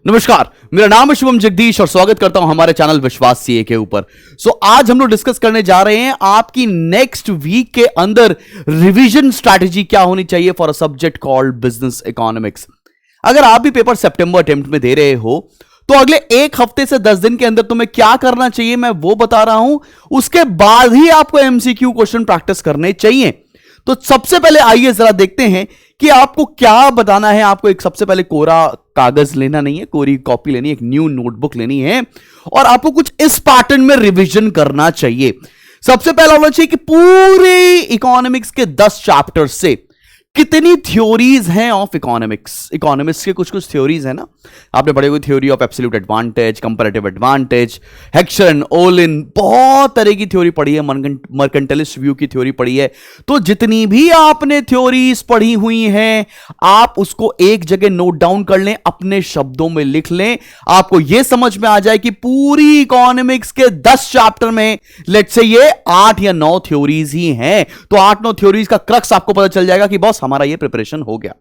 नमस्कार, मेरा नाम है शुभम जगदीश और स्वागत करता हूं हमारे चैनल विश्वास सीए के ऊपर। आज हम लोग डिस्कस करने जा रहे हैं आपकी नेक्स्ट वीक के अंदर रिवीजन स्ट्रैटेजी क्या होनी चाहिए for a subject called business economics. अगर आप भी पेपर सितंबर अटेम्प्ट में दे रहे हो तो अगले एक हफ्ते से 10 दिन के अंदर तुम्हें क्या करना चाहिए मैं वो बता रहा हूं। उसके बाद ही आपको एमसीक्यू क्वेश्चन प्रैक्टिस करने चाहिए। तो सबसे पहले आइए जरा देखते हैं कि आपको क्या बताना है। आपको एक सबसे पहले कोरा कागज लेना नहीं है, कोरी कॉपी लेनी है, एक न्यू नोटबुक लेनी है और आपको कुछ इस पैटर्न में रिवीजन करना चाहिए। सबसे पहला होना चाहिए कि पूरे इकोनॉमिक्स के 10 चैप्टर से कितनी थ्योरीज हैं ऑफ इकोनॉमिक्स। इकोनॉमिक्स के कुछ कुछ थ्योरीज है ना, आपने पढ़े हुए theory of absolute advantage, comparative advantage, Heckscher and Olin, बहुत तरह की थ्योरी पढ़ी है, मर्केंटलिस्ट व्यू की थ्योरी पढ़ी है। तो जितनी भी आपने थ्योरीज पढ़ी हुई हैं आप उसको एक जगह नोट डाउन कर लें, अपने शब्दों में लिख लें। आपको यह समझ में आ जाए कि पूरी इकोनॉमिक्स के 10 चैप्टर में लेट्स से ये 8 या 9 थ्योरीज ही हैं। तो 8-9 थ्योरीज का क्रक्स आपको पता चल जाएगा कि बॉस हमारा ये प्रिपरेशन हो गया।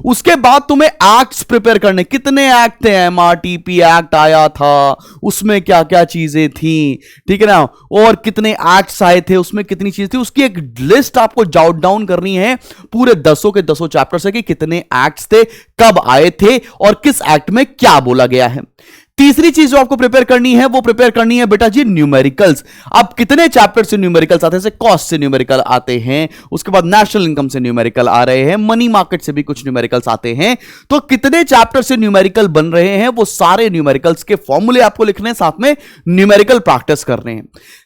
उसके बाद तुम्हें एक्ट्स प्रिपेयर करने, कितने एक्ट थे, एमआरटीपी एक्ट आया था, उसमें क्या क्या चीजें थी, ठीक है ना, और कितने एक्ट्स आए थे, उसमें कितनी चीजें थी, उसकी एक लिस्ट आपको जॉट डाउन करनी है पूरे 10 के 10 चैप्टर से कि कितने एक्ट्स थे, कब आए थे और किस एक्ट में क्या बोला गया है। तीसरी चीज जो आपको प्रिपेयर करनी है वो प्रिपेयर करनी है बेटा जी न्यूमेरिकल्स। अब कितने चैप्टर से न्यूमेरिकल्स आते हैं, जैसे कॉस्ट से न्यूमेरिकल आते हैं, उसके बाद नेशनल इनकम से न्यूमेरिकल आ रहे हैं, मनी मार्केट से भी कुछ न्यूमेरिकल्स आते हैं। तो कितने चैप्टर से न्यूमेरिकल बन रहे हैं वो सारे न्यूमेरिकल्स के फॉर्मूले आपको लिखने हैं, साथ में न्यूमेरिकल प्रैक्टिस करने हैं।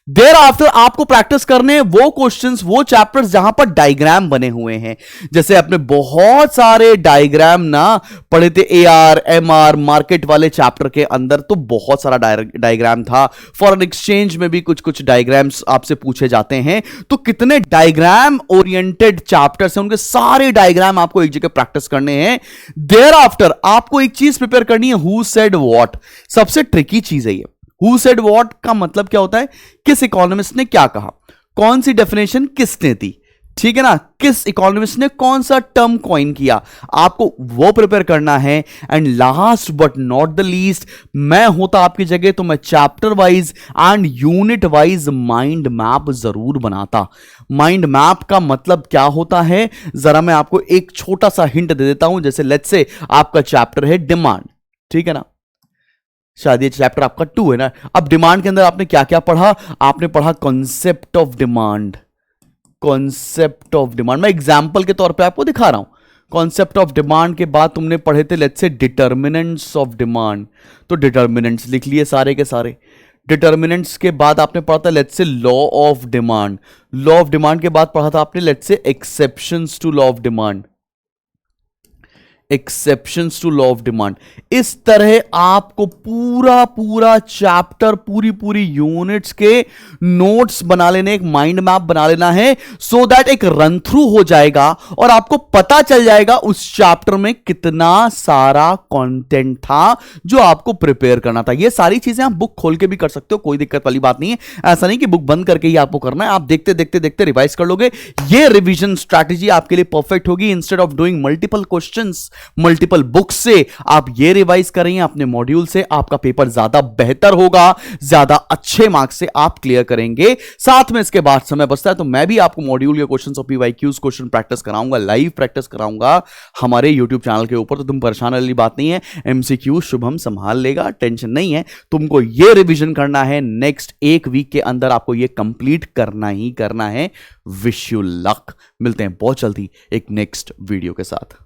देयर आफ्टर आपको प्रैक्टिस करने हैं वो क्वेश्चंस, वो चैप्टर्स जहां पर डायग्राम बने हुए हैं। जैसे आपने बहुत सारे डायग्राम ना पढ़े थे एआर एमआर मार्केट वाले चैप्टर के अंदर, तो बहुत सारा डायग्राम था। फॉरेन एक्सचेंज में भी कुछ कुछ डायग्राम्स आपसे पूछे जाते हैं। तो कितने डायग्राम ओरिएंटेड चैप्टर्स हैं, उनके सारे डायग्राम आपको एक जगह प्रैक्टिस करने हैं। देयर आफ्टर आपको एक चीज प्रिपेयर करनी है, हु सेड व्हाट। सबसे ट्रिकी चीज है ये। हु सेड व्हाट का मतलब क्या होता है, किस इकोनॉमिस्ट ने क्या कहा, कौन सी डेफिनेशन किसने दी, ठीक है ना, किस इकोनॉमिस्ट ने कौन सा टर्म कॉइन किया, आपको वो प्रिपेयर करना है। And last but not the least, मैं होता आपकी जगह तो मैं chapter wise and unit wise mind map जरूर बनाता। माइंड मैप का मतलब क्या होता है, जरा मैं आपको एक छोटा सा हिंट दे देता हूं। जैसे लेट्स से आपका चैप्टर है डिमांड, ठीक है ना, शायद ये चैप्टर आपका 2 है ना। अब डिमांड के अंदर आपने क्या क्या पढ़ा, आपने पढ़ा concept of demand. Concept of demand मैं एग्जांपल के तौर पे आपको दिखा रहा हूं। कॉन्सेप्ट ऑफ डिमांड के बाद तुमने पढ़े थे let's say determinants of demand, तो डिटर्मिनेंट्स लिख लिए सारे के सारे। डिटर्मिनेंट्स के बाद आपने पढ़ा था let's say law of demand. Law of demand के बाद पढ़ा था आपने let's say exceptions to law of demand. Exceptions to law of demand. इस तरह आपको पूरा पूरा चैप्टर, पूरी पूरी यूनिट्स के नोट्स बना लेने, एक माइंड मैप बना लेना है, सो दैट एक रन थ्रू हो जाएगा और आपको पता चल जाएगा उस चैप्टर में कितना सारा कंटेंट था जो आपको प्रिपेयर करना था। ये सारी चीजें आप बुक खोल के भी कर सकते हो, कोई दिक्कत वाली बात नहीं है। ऐसा नहीं कि बुक बंद करके ही आपको करना है, आप देखते देखते देखते रिवाइज कर लोगे। ये रिवीजन स्ट्रैटेजी आपके लिए परफेक्ट होगी। Instead of doing multiple questions multiple books से आप ये रिवाइज करेंगे अपने मॉड्यूल से, आपका पेपर ज्यादा बेहतर होगा, ज्यादा अच्छे मार्क्स से आप क्लियर करेंगे। साथ में इसके बाद समय बचता है तो मैं भी आपको मॉड्यूल के क्वेश्चंस और पीवाईक्यूज क्वेश्चन प्रैक्टिस कराऊंगा, लाइव प्रैक्टिस कराऊंगा हमारे यूट्यूब चैनल के ऊपर। तो तुम परेशान वाली बात नहीं है, एमसीक्यू शुभम संभाल लेगा, टेंशन नहीं है। तुमको ये रिवीजन करना है, नेक्स्ट एक वीक के अंदर आपको ये कंप्लीट करना ही करना है। Wish you luck. मिलते हैं बहुत जल्दी एक नेक्स्ट वीडियो के साथ।